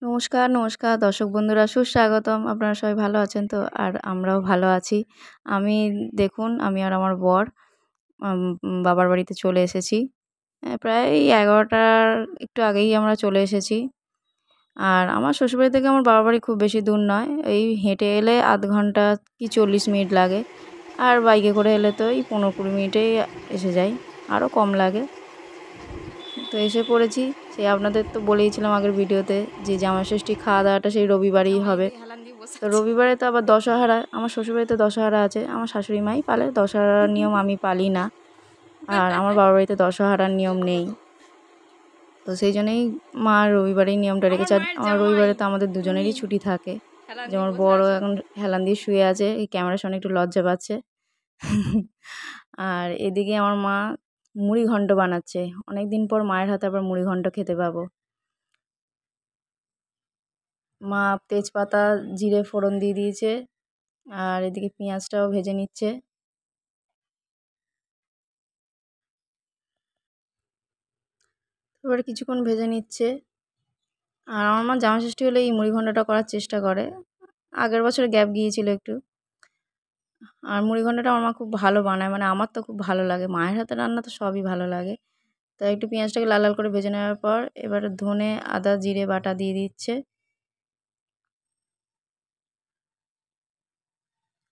নমস্কার, নমস্কার দর্শক বন্ধুরা সুস্বাগতম। আপনারা সবাই ভালো আছেন তো? আর আমরাও ভালো আছি। দেখুন আমি আর আমার বর আম বাবার বাড়িতে চলে এসেছি। প্রায় ১১টার একটু আগেই আমরা চলে এসেছি। আর আমার শ্বশুরবাড়ি থেকে আমার বাবার বাড়ি খুব বেশি দূর নয়। এই হেঁটে এলে ০.৫ ঘন্টা কি ৪০ মিনিট লাগে। আর বাইকে করে এলে তো এই ১৫-২০ মিনিটেই এসে যাই, আরও কম লাগে। তো এসে পড়েছি। সেই আপনাদের তো বলেইছিলাম আগের ভিডিওতে যে জামাইষষ্ঠী খাওয়া-দাওয়াটা সেই রবিবারেই হবে। তো রবিবারে তো আবার দশহারা, আমার শ্বশুরবাড়িতে দশহারা আছে। আমার শাশুড়ি মাই পালে, দশহারার নিয়ম আমি পালি না। আর আমার বাবার বাড়িতে দশহারার নিয়ম নেই। তো সেই জন্যই মা রবিবারেই নিয়মটা রেখেছে। আর আমার রবিবারে তো আমাদের দুজনেরই ছুটি থাকে। যেমন বড় এখন হেলান দিয়ে শুয়ে আছে, এই ক্যামেরার সামনে একটু লজ্জা পাচ্ছে। আর এদিকে আমার মা মুড়িঘণ্ট বানাচ্ছে। অনেকদিন পর মায়ের হাতে আবার মুড়িঘণ্ট খেতে পাবো। মা তেজপাতা, জিরে ফোড়ন দিয়ে দিয়েছে। আর এদিকে পেঁয়াজটাও ভেজে নিচ্ছে। এবারে কিছুক্ষণ ভেজে নিচ্ছে। আর আমার মা জামাইষষ্ঠী হলে এই মুড়িঘণ্টটা করার চেষ্টা করে। আগের বছর গ্যাপ গিয়েছিল একটু। আর মুড়িঘণ্টটা আমার মা খুব ভালো বানায়, মানে আমার তো খুব ভালো লাগে। মায়ের হাতের রান্না তো সবই ভালো লাগে। তাই একটু পেঁয়াজটাকে লাল লাল করে ভেজে নেওয়ার পর এবারে ধনে, আদা, জিরে বাটা দিয়ে দিচ্ছে।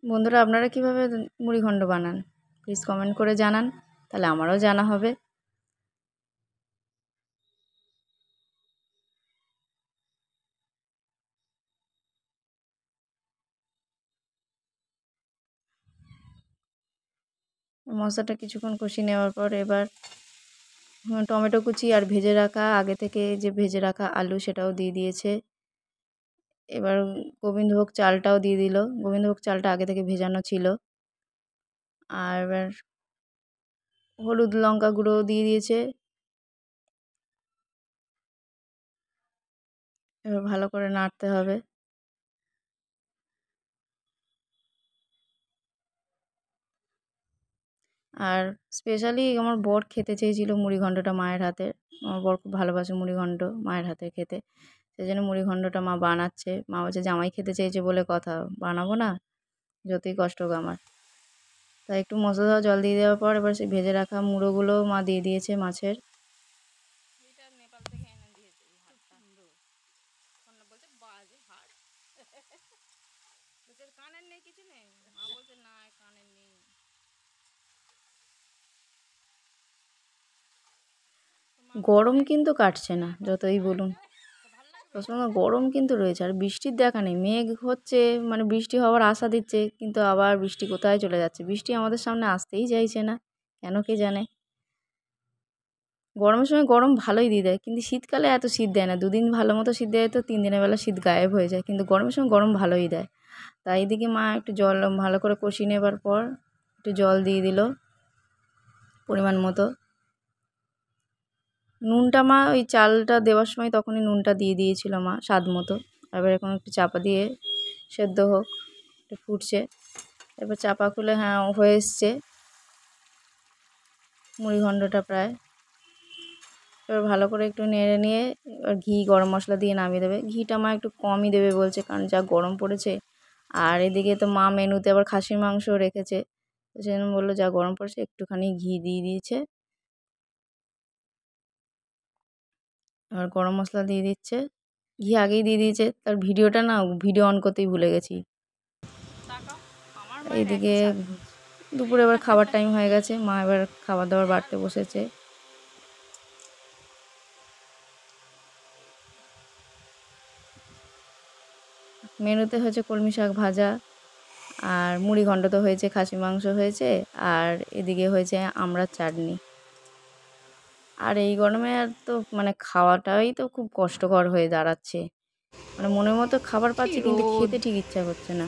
বন্ধুরা, আপনারা কীভাবে মুড়িঘণ্ট বানান প্লিজ কমেন্ট করে জানান, তাহলে আমারও জানা হবে। মশলাটা কিছুক্ষণ কষিয়ে নেওয়ার পর এবার টমেটো কুচি আর ভেজে রাখা, আগে থেকে যে ভেজে রাখা আলু সেটাও দিয়ে দিয়েছে। এবার গোবিন্দভোগ চালটাও দিয়ে দিল। গোবিন্দভোগ চালটা আগে থেকে ভেজানো ছিল। আর এবার হলুদ লঙ্কা গুঁড়োও দিয়ে দিয়েছে। এবার ভালো করে নাড়তে হবে। আর স্পেশালি আমার বর খেতে চেয়েছিল মুড়িঘণ্টটা মায়ের হাতের। আমার বর খুব ভালোবাসে মুড়িঘণ্ট মায়ের হাতে খেতে। সেই জন্য মুড়িঘণ্টটা মা বানাচ্ছে। মা বলছে জামাই খেতে চেয়েছে বলে কথা, বানাবো না, যতই কষ্ট হোক আমার। তাই একটু মশলা দেওয়া জল দিয়ে দেওয়ার পর এবার সেই ভেজে রাখা মুড়োগুলো মা দিয়ে দিয়েছে মাছের। গরম কিন্তু কাটছে না, যতই বলুন সবসময় গরম কিন্তু রয়েছে। আর বৃষ্টির দেখা নেই, মেঘ হচ্ছে, মানে বৃষ্টি হওয়ার আশা দিচ্ছে, কিন্তু আবার বৃষ্টি কোথায় চলে যাচ্ছে। বৃষ্টি আমাদের সামনে আসতেই চাইছে না, কেন কে জানে। গরমের সময় গরম ভালোই দিয়ে দেয়, কিন্তু শীতকালে এত শীত দেয় না। 2 দিন ভালো মতো শীত দেয়, তো 3 দিনের বেলা শীত গায়েব হয়ে যায়, কিন্তু গরমের সময় গরম ভালোই দেয়। তাই এদিকে মা একটু জল ভালো করে কষিয়ে নেবার পর একটু জল দিয়ে দিল পরিমাণ মতো। নুনটা মা ওই চালটা দেওয়ার সময় তখনই নুনটা দিয়ে দিয়েছিল মা স্বাদ মতো। এবার এখন একটু চাপা দিয়ে সেদ্ধ হোক, একটু ফুটছে। এবার চাপা খুলে হ্যাঁ হয়ে এসছে মুড়িঘণ্টটা প্রায়। এবার ভালো করে একটু নেড়ে নিয়ে এবার ঘি গরম মশলা দিয়ে নামিয়ে দেবে। ঘিটা মা একটু কমই দেবে বলছে, কারণ যা গরম পড়েছে। আর এদিকে তো মা মেনুতে আবার খাসির মাংস রেখেছে, তো সেজন্য বললো যা গরম পড়েছে একটুখানি ঘি দিয়ে দিয়েছে। আর গরম মশলা দিয়ে দিচ্ছে, ঘি আগেই দিয়ে দিয়েছে। তার ভিডিওটা না, ভিডিও অন করতেই ভুলে গেছি। এইদিকে দুপুরে এবার খাবার টাইম হয়ে গেছে, মা এবার খাবার দাবার বাড়তে বসেছে। মেনুতে হয়েছে কলমি শাক ভাজা, আর মুড়িঘণ্ট তো হয়েছে, খাসি মাংস হয়েছে, আর এদিকে হয়েছে আমড়ার চাটনি। আর এই গরমে আর তো মানে খাওয়াটাই তো খুব কষ্টকর হয়ে দাঁড়াচ্ছে। মানে মনের মতো খাবার পাচ্ছি, কিন্তু খেতে ঠিক ইচ্ছা করছে না।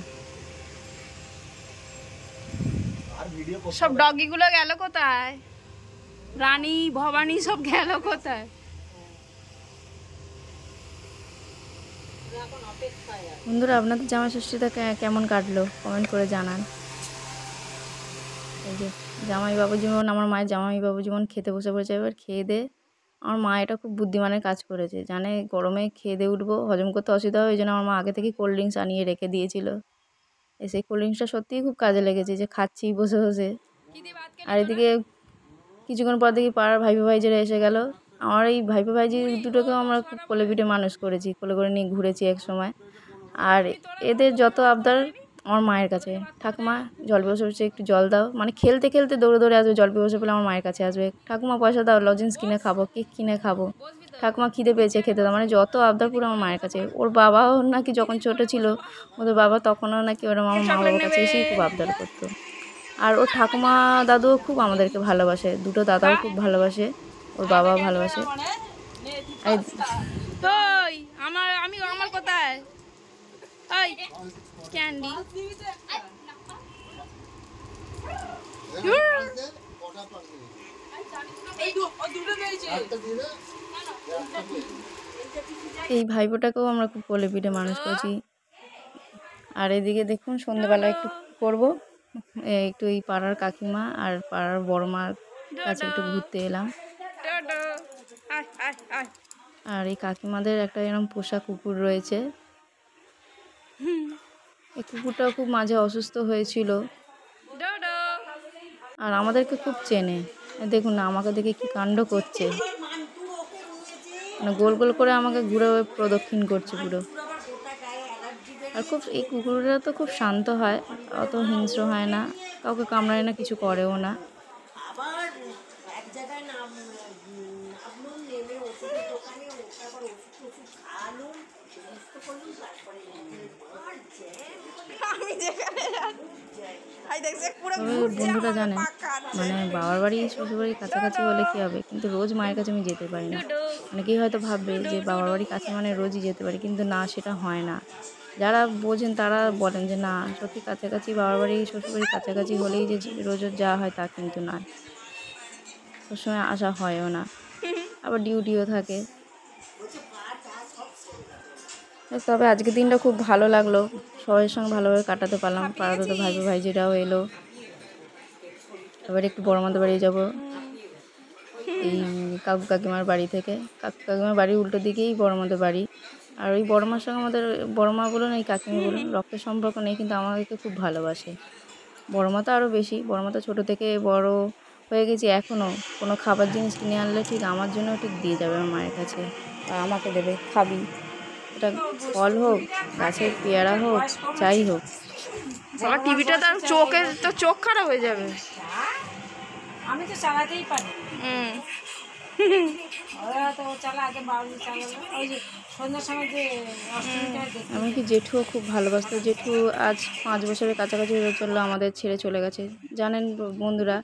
সব ডগিগুলো গেল কোথায়? রানী, ভবানী সব গেল কোথায়? বন্ধুরা, আপনাদের জামাইষষ্ঠীটা কেমন কাটলো কমেন্ট করে জানান। এই যে জামাইবাবু জীবন, আমার মায়ের জামাইবাবু জীবন খেতে বসে পড়েছে। এবার খেয়ে দে আমার মা এটা খুব বুদ্ধিমানের কাজ করেছে, জানে গরমে খেয়ে দিয়ে উঠবো, হজম করতে অসুবিধা হবে, ওই জন্য আমার মা আগে থেকেই কোল্ড ড্রিঙ্কস আনিয়ে রেখে দিয়েছিল। সেই কোল্ড ড্রিঙ্কসটা সত্যিই খুব কাজে লেগেছে, যে খাচ্ছি বসে বসে। আর এদিকে কিছুক্ষণ পর দেখি পাড়ার ভাইপো ভাইজিরা এসে গেল। আমার এই ভাইপো ভাইজি দুটোকেও আমরা খুব কোলে পিঠে মানুষ করেছি, কোলে করে নিয়ে ঘুরেছি এক সময়। আর এদের যত আবদার আমার মায়ের কাছে, ঠাকুমা জল বসে বসে একটু জল দাও, মানে খেলতে খেলতে দৌড়ে দৌড়ে আসবে, জল বসে পেলে আমার মায়ের কাছে আসবে, ঠাকুমা পয়সা দাও, লজেন্স কিনে খাবো, কেক কিনে খাবো, ঠাকুমা খিদে পেয়েছে খেতে দাও, মানে যত আবদার পুরো আমার মায়ের কাছে। ওর বাবাও নাকি যখন ছোটো ছিল, ওদের বাবা তখনও নাকি ওরম আমার মা বাবার কাছে এসেই খুব আবদার করতো। আর ওর ঠাকুমা দাদুও খুব আমাদেরকে ভালোবাসে, দুটো দাদাও খুব ভালোবাসে, ওর বাবাও ভালোবাসে। আমার কোথায় ক্যান্ডি এই ভাইপোটাকেও আমরা খুব কোলে পিঠে মানুষ করেছি। আর এদিকে দেখুন সন্ধ্যেবেলা একটু করবো, একটু এই পাড়ার কাকিমা আর পাড়ার বড় মার কাছে একটু ঘুরতে এলাম। আর এই কাকিমাদের একটা এরকম পোষা কুকুর রয়েছে, এই কুকুরটাও খুব মাঝে অসুস্থ হয়েছিল, আর আমাদেরকে খুব চেনে। দেখুন না আমাকে দেখে কি কাণ্ড করছে, মানে গোল গোল করে আমাকে ঘুরে প্রদক্ষিণ করছে পুরো। আর খুব এই কুকুররা তো খুব শান্ত হয়, অত হিংস্র হয় না, কাউকে কামড়ায় না, কিছু করেও না। তবে বন্ধুরা জানেন, মানে বাবার বাড়ি শ্বশুর বাড়ির কাছাকাছি হলে কী হবে, কিন্তু রোজ মায়ের কাছে আমি যেতে পারি না। অনেকেই হয়তো ভাববে যে বাবার বাড়ি কাছে মানে রোজই যেতে পারি, কিন্তু না, সেটা হয় না। যারা বোঝেন তারা বলেন যে না, সত্যি কাছাকাছি বাবার বাড়ি শ্বশুর বাড়ির কাছাকাছি হলেই যে রোজ যাওয়া হয় তা কিন্তু নয়, সবসময় আসা হয়ও না, আবার ডিউটিও থাকে। তবে আজকের দিনটা খুব ভালো লাগলো, সবার সঙ্গে ভালোভাবে কাটাতে পারলাম, পাড়াতে তো ভাইপো ভাইজিরাও এলো। এবার একটু বড় মাদের বাড়ি যাব, এই কাকু কাকিমার বাড়ি থেকে। কাকু কাকিমার বাড়ির উল্টো দিকেই বড় মাদের বাড়ি। আর ওই বড় মার সঙ্গে আমাদের, বড় মা বলুন এই কাকিমা বলুন, রক্তের সম্পর্ক নেই, কিন্তু আমাদেরকে খুব ভালোবাসে। বড় মা তো আরও বেশি, বড় মা তো ছোটো থেকে বড় হয়ে গেছি, এখনও কোনো খাবার জিনিস কিনে আনলে ঠিক আমার জন্য ঠিক দিয়ে যাবে আমার মায়ের কাছে, আর আমাকে দেবে, খাবি, এটা ফল হোক, গাছের পেয়ারা হোক, যাই হোক। টিভিটা তার চোখ খারাপ হয়ে যাবে। আমি তো চালাতেই পারি। ওরা তো চালা, আগে বাবু চালালো, ওই যে সন্ধ্যার সময় যে এমনকি জেঠুও খুব ভালোবাসতো। জেঠু আজ 5 বছরের কাছাকাছি হয়ে চললো আমাদের ছেড়ে চলে গেছে। জানেন বন্ধুরা,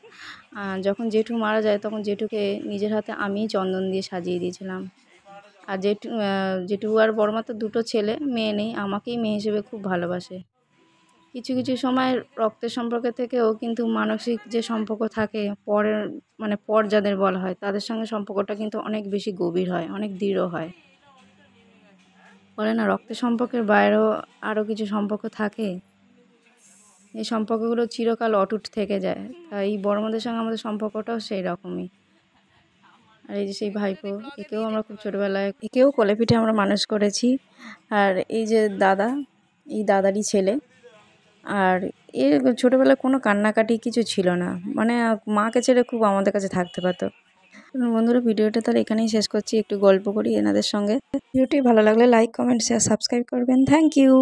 যখন জেঠু মারা যায় তখন জেঠুকে নিজের হাতে আমিই চন্দন দিয়ে সাজিয়ে দিয়েছিলাম। আর জেঠু আর বড়মা তো দুটো ছেলে, মেয়ে নেই, আমাকেই মেয়ে হিসেবে খুব ভালোবাসে। কিছু কিছু সময় রক্তের সম্পর্কে থেকেও কিন্তু মানসিক যে সম্পর্ক থাকে, পর যাদের বলা হয়, তাদের সঙ্গে সম্পর্কটা কিন্তু অনেক বেশি গভীর হয়, অনেক দৃঢ় হয়। বলে না, রক্তের সম্পর্কের বাইরেও আরও কিছু সম্পর্ক থাকে, এই সম্পর্কগুলো চিরকাল অটুট থেকে যায়। তাই বড়মাদের সঙ্গে আমাদের সম্পর্কটাও সেই রকমই। আর এই যে সেই ভাইপো, একেও আমরা খুব ছোটোবেলায়, একেও কোলে পিঠে আমরা মানুষ করেছি। আর এই যে দাদা, এই দাদারই ছেলে। আর এর ছোটোবেলায় কোনো কান্নাকাটি কিছু ছিল না, মানে মাকে ছেড়ে খুব আমাদের কাছে থাকতে পারতো। বন্ধুরা, ভিডিওটা তাহলে এখানেই শেষ করছি, একটু গল্প করি এনাদের সঙ্গে। ভিডিওটি ভালো লাগলে লাইক, কমেন্ট, শেয়ার, সাবস্ক্রাইব করবেন। Thank you.